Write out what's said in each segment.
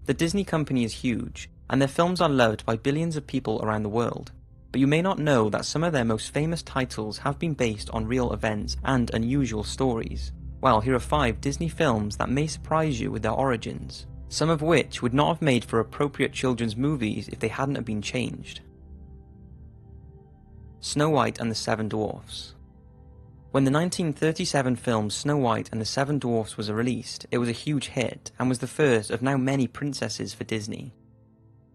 The Disney company is huge, and their films are loved by billions of people around the world. But you may not know that some of their most famous titles have been based on real events and unusual stories. Well, here are 5 Disney films that may surprise you with their origins, some of which would not have made for appropriate children's movies if they hadn't have been changed. Snow White and the Seven Dwarfs. When the 1937 film Snow White and the Seven Dwarfs was released, it was a huge hit and was the first of now many princesses for Disney.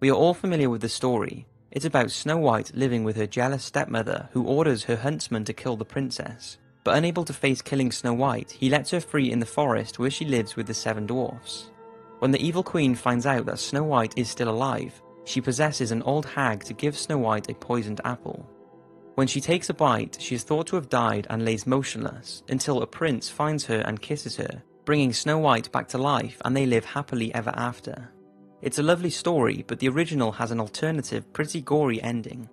We are all familiar with the story. It's about Snow White living with her jealous stepmother who orders her huntsman to kill the princess. But unable to face killing Snow White, he lets her free in the forest where she lives with the 7 dwarfs. When the evil queen finds out that Snow White is still alive, she possesses an old hag to give Snow White a poisoned apple. When she takes a bite, she is thought to have died and lays motionless, until a prince finds her and kisses her, bringing Snow White back to life, and they live happily ever after. It's a lovely story, but the original has an alternative, pretty gory ending.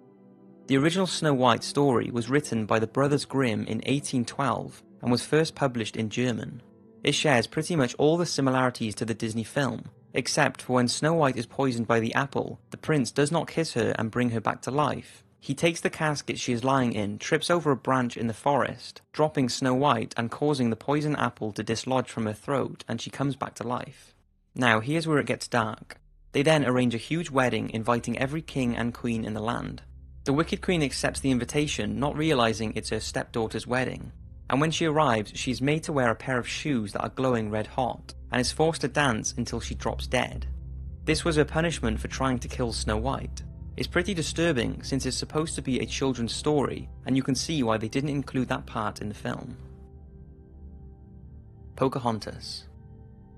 The original Snow White story was written by the Brothers Grimm in 1812 and was first published in German. It shares pretty much all the similarities to the Disney film, except for when Snow White is poisoned by the apple, the prince does not kiss her and bring her back to life. He takes the casket she is lying in, trips over a branch in the forest, dropping Snow White and causing the poison apple to dislodge from her throat, and she comes back to life. Now here's where it gets dark. They then arrange a huge wedding inviting every king and queen in the land. The Wicked Queen accepts the invitation, not realizing it's her stepdaughter's wedding. And when she arrives, she is made to wear a pair of shoes that are glowing red hot, and is forced to dance until she drops dead. This was her punishment for trying to kill Snow White. It's pretty disturbing since it's supposed to be a children's story, and you can see why they didn't include that part in the film. Pocahontas.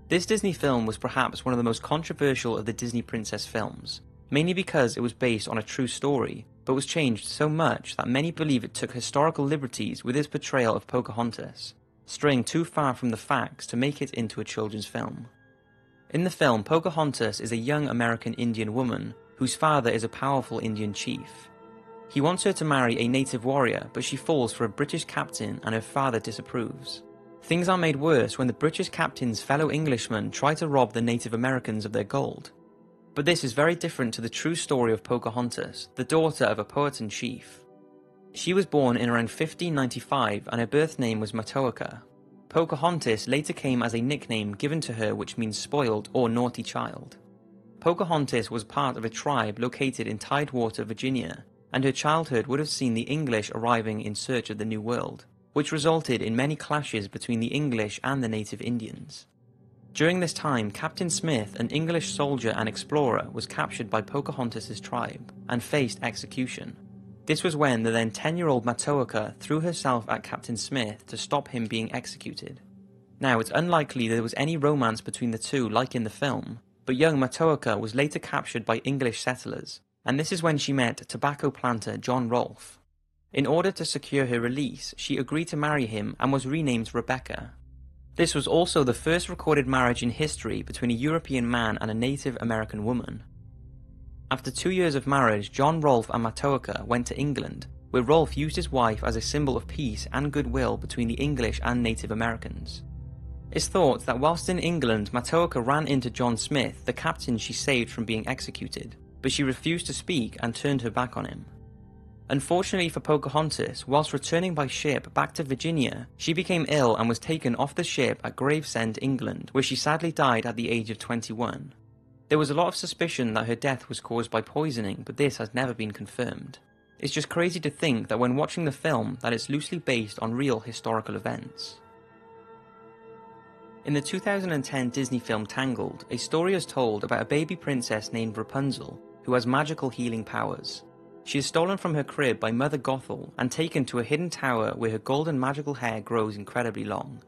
This Disney film was perhaps one of the most controversial of the Disney princess films, mainly because it was based on a true story, but was changed so much that many believe it took historical liberties with its portrayal of Pocahontas, straying too far from the facts to make it into a children's film. In the film, Pocahontas is a young American Indian woman whose father is a powerful Indian chief. He wants her to marry a native warrior, but she falls for a British captain and her father disapproves. Things are made worse when the British captain's fellow Englishmen try to rob the Native Americans of their gold. But this is very different to the true story of Pocahontas, the daughter of a poet and chief. She was born in around 1595 and her birth name was Matoaka. Pocahontas later came as a nickname given to her which means spoiled or naughty child. Pocahontas was part of a tribe located in Tidewater, Virginia, and her childhood would have seen the English arriving in search of the New World, which resulted in many clashes between the English and the native Indians. During this time, Captain Smith, an English soldier and explorer, was captured by Pocahontas' tribe and faced execution. This was when the then 10-year-old Matoaka threw herself at Captain Smith to stop him being executed. Now, it's unlikely there was any romance between the two like in the film, but young Matoaka was later captured by English settlers, and this is when she met tobacco planter John Rolfe. In order to secure her release, she agreed to marry him and was renamed Rebecca. This was also the first recorded marriage in history between a European man and a Native American woman. After 2 years of marriage, John Rolfe and Matoaka went to England, where Rolfe used his wife as a symbol of peace and goodwill between the English and Native Americans. It's thought that whilst in England, Matoaka ran into John Smith, the captain she saved from being executed, but she refused to speak and turned her back on him. Unfortunately for Pocahontas, whilst returning by ship back to Virginia, she became ill and was taken off the ship at Gravesend, England, where she sadly died at the age of 21. There was a lot of suspicion that her death was caused by poisoning, but this has never been confirmed. It's just crazy to think that when watching the film that it's loosely based on real historical events. In the 2010 Disney film Tangled, a story is told about a baby princess named Rapunzel who has magical healing powers. She is stolen from her crib by Mother Gothel and taken to a hidden tower where her golden magical hair grows incredibly long.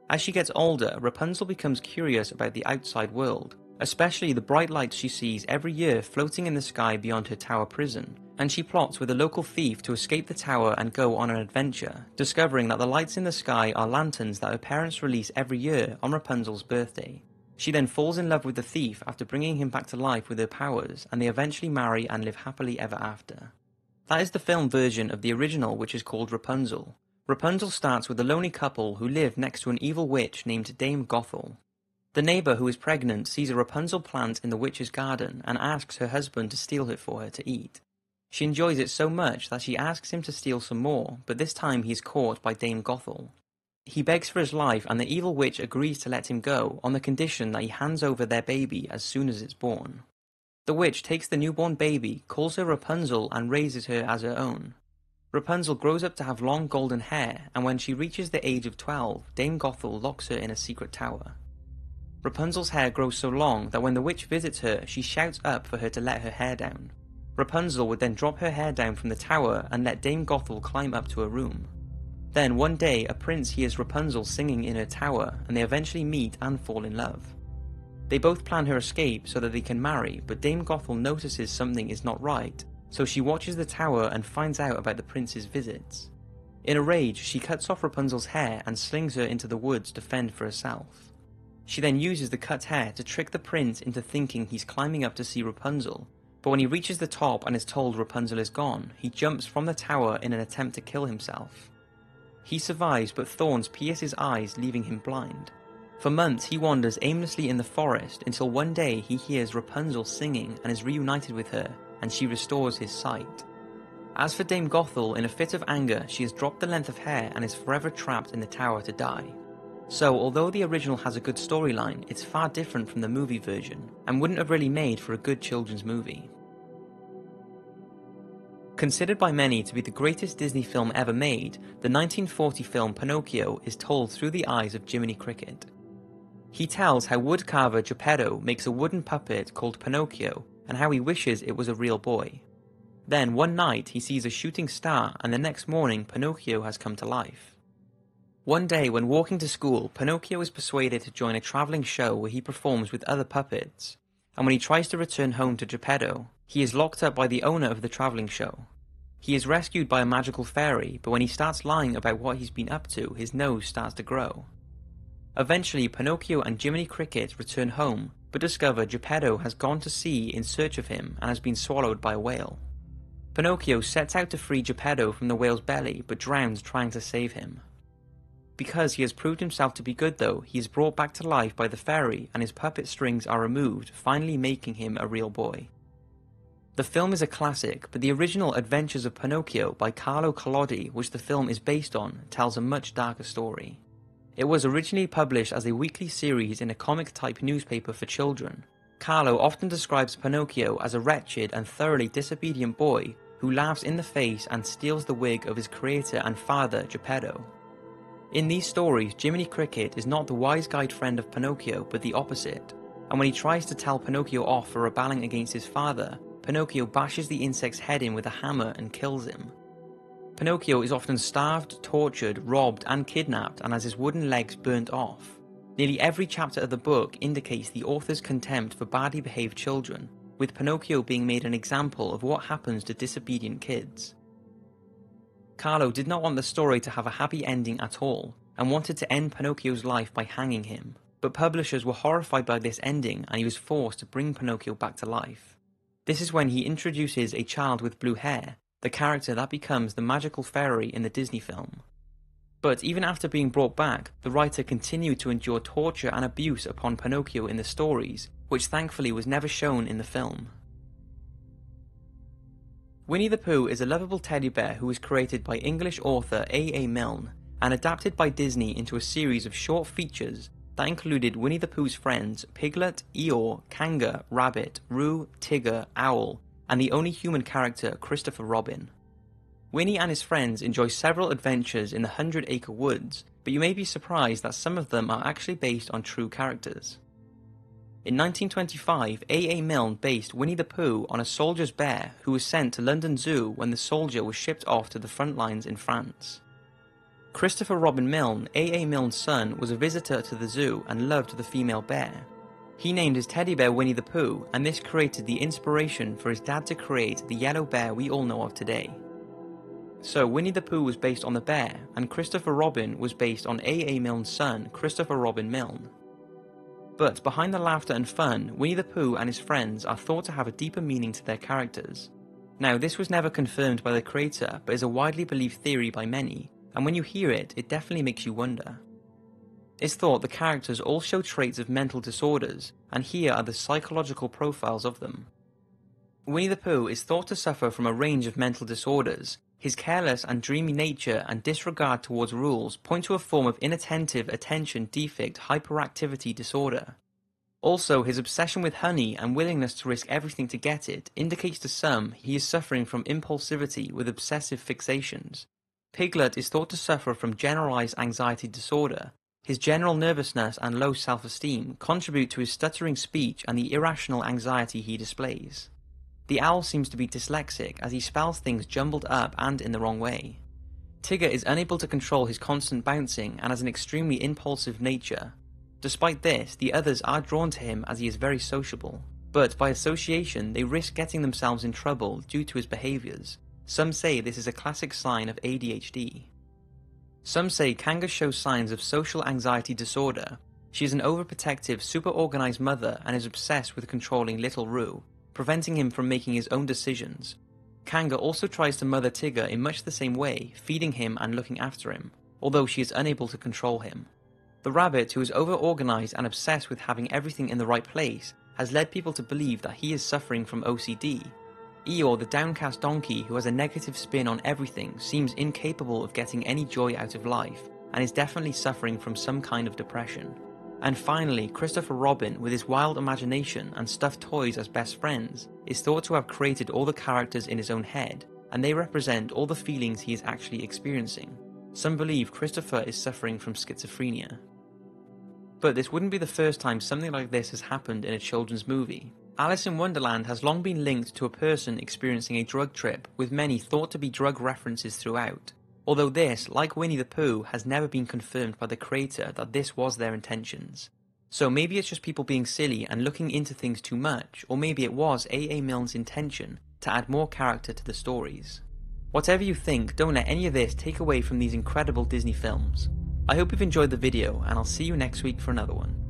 As she gets older, Rapunzel becomes curious about the outside world, especially the bright lights she sees every year floating in the sky beyond her tower prison, and she plots with a local thief to escape the tower and go on an adventure, discovering that the lights in the sky are lanterns that her parents release every year on Rapunzel's birthday. She then falls in love with the thief after bringing him back to life with her powers, and they eventually marry and live happily ever after. That is the film version of the original, which is called Rapunzel. Rapunzel starts with a lonely couple who live next to an evil witch named Dame Gothel. The neighbour who is pregnant sees a Rapunzel plant in the witch's garden and asks her husband to steal it for her to eat. She enjoys it so much that she asks him to steal some more, but this time he is caught by Dame Gothel. He begs for his life and the evil witch agrees to let him go on the condition that he hands over their baby as soon as it's born. The witch takes the newborn baby, calls her Rapunzel and raises her as her own. Rapunzel grows up to have long golden hair, and when she reaches the age of 12, Dame Gothel locks her in a secret tower. Rapunzel's hair grows so long that when the witch visits her, she shouts up for her to let her hair down. Rapunzel would then drop her hair down from the tower and let Dame Gothel climb up to her room. Then one day a prince hears Rapunzel singing in her tower and they eventually meet and fall in love. They both plan her escape so that they can marry, but Dame Gothel notices something is not right, so she watches the tower and finds out about the prince's visits. In a rage, she cuts off Rapunzel's hair and slings her into the woods to fend for herself. She then uses the cut hair to trick the prince into thinking he's climbing up to see Rapunzel, but when he reaches the top and is told Rapunzel is gone, he jumps from the tower in an attempt to kill himself. He survives, but thorns pierce his eyes, leaving him blind. For months he wanders aimlessly in the forest until one day he hears Rapunzel singing and is reunited with her, and she restores his sight. As for Dame Gothel, in a fit of anger, she has dropped the length of hair and is forever trapped in the tower to die. So, although the original has a good storyline, it's far different from the movie version, and wouldn't have really made for a good children's movie. Considered by many to be the greatest Disney film ever made, the 1940 film Pinocchio is told through the eyes of Jiminy Cricket. He tells how woodcarver Geppetto makes a wooden puppet called Pinocchio, and how he wishes it was a real boy. Then one night he sees a shooting star, and the next morning Pinocchio has come to life. One day when walking to school, Pinocchio is persuaded to join a travelling show where he performs with other puppets, and when he tries to return home to Geppetto, he is locked up by the owner of the travelling show. He is rescued by a magical fairy, but when he starts lying about what he's been up to, his nose starts to grow. Eventually, Pinocchio and Jiminy Cricket return home, but discover Geppetto has gone to sea in search of him and has been swallowed by a whale. Pinocchio sets out to free Geppetto from the whale's belly, but drowns trying to save him. Because he has proved himself to be good though, he is brought back to life by the fairy and his puppet strings are removed, finally making him a real boy. The film is a classic, but the original Adventures of Pinocchio by Carlo Collodi, which the film is based on, tells a much darker story. It was originally published as a weekly series in a comic-type newspaper for children. Carlo often describes Pinocchio as a wretched and thoroughly disobedient boy who laughs in the face and steals the wig of his creator and father, Geppetto. In these stories, Jiminy Cricket is not the wise guide friend of Pinocchio, but the opposite, and when he tries to tell Pinocchio off for rebelling against his father, Pinocchio bashes the insect's head in with a hammer and kills him. Pinocchio is often starved, tortured, robbed, and kidnapped, and has his wooden legs burnt off. Nearly every chapter of the book indicates the author's contempt for badly behaved children, with Pinocchio being made an example of what happens to disobedient kids. Carlo did not want the story to have a happy ending at all, and wanted to end Pinocchio's life by hanging him, but publishers were horrified by this ending and he was forced to bring Pinocchio back to life. This is when he introduces a child with blue hair, the character that becomes the magical fairy in the Disney film. But even after being brought back, the writer continued to endure torture and abuse upon Pinocchio in the stories, which thankfully was never shown in the film. Winnie the Pooh is a lovable teddy bear who was created by English author A.A. Milne and adapted by Disney into a series of short features that included Winnie the Pooh's friends Piglet, Eeyore, Kanga, Rabbit, Roo, Tigger, Owl, and the only human character Christopher Robin. Winnie and his friends enjoy several adventures in the 100-acre woods, but you may be surprised that some of them are actually based on true characters. In 1925, A.A. Milne based Winnie the Pooh on a soldier's bear who was sent to London Zoo when the soldier was shipped off to the front lines in France. Christopher Robin Milne, A.A. Milne's son, was a visitor to the zoo and loved the female bear. He named his teddy bear Winnie the Pooh, and this created the inspiration for his dad to create the yellow bear we all know of today. So Winnie the Pooh was based on the bear, and Christopher Robin was based on A.A. Milne's son, Christopher Robin Milne. But behind the laughter and fun, Winnie the Pooh and his friends are thought to have a deeper meaning to their characters. Now, this was never confirmed by the creator, but is a widely believed theory by many, and when you hear it, it definitely makes you wonder. It's thought the characters all show traits of mental disorders, and here are the psychological profiles of them. Winnie the Pooh is thought to suffer from a range of mental disorders. His careless and dreamy nature and disregard towards rules point to a form of inattentive attention defect hyperactivity disorder. Also, his obsession with honey and willingness to risk everything to get it indicates to some he is suffering from impulsivity with obsessive fixations. Piglet is thought to suffer from generalized anxiety disorder. His general nervousness and low self-esteem contribute to his stuttering speech and the irrational anxiety he displays. The owl seems to be dyslexic as he spells things jumbled up and in the wrong way. Tigger is unable to control his constant bouncing and has an extremely impulsive nature. Despite this, the others are drawn to him as he is very sociable, but by association they risk getting themselves in trouble due to his behaviours. Some say this is a classic sign of ADHD. Some say Kanga shows signs of social anxiety disorder. She is an overprotective, super-organised mother and is obsessed with controlling little Roo, preventing him from making his own decisions. Kanga also tries to mother Tigger in much the same way, feeding him and looking after him, although she is unable to control him. The rabbit, who is over-organised and obsessed with having everything in the right place, has led people to believe that he is suffering from OCD. Eeyore, the downcast donkey who has a negative spin on everything, seems incapable of getting any joy out of life, and is definitely suffering from some kind of depression. And finally, Christopher Robin, with his wild imagination and stuffed toys as best friends, is thought to have created all the characters in his own head, and they represent all the feelings he is actually experiencing. Some believe Christopher is suffering from schizophrenia. But this wouldn't be the first time something like this has happened in a children's movie. Alice in Wonderland has long been linked to a person experiencing a drug trip, with many thought to be drug references throughout. Although this, like Winnie the Pooh, has never been confirmed by the creator that this was their intentions. So maybe it's just people being silly and looking into things too much, or maybe it was A.A. Milne's intention to add more character to the stories. Whatever you think, don't let any of this take away from these incredible Disney films. I hope you've enjoyed the video, and I'll see you next week for another one.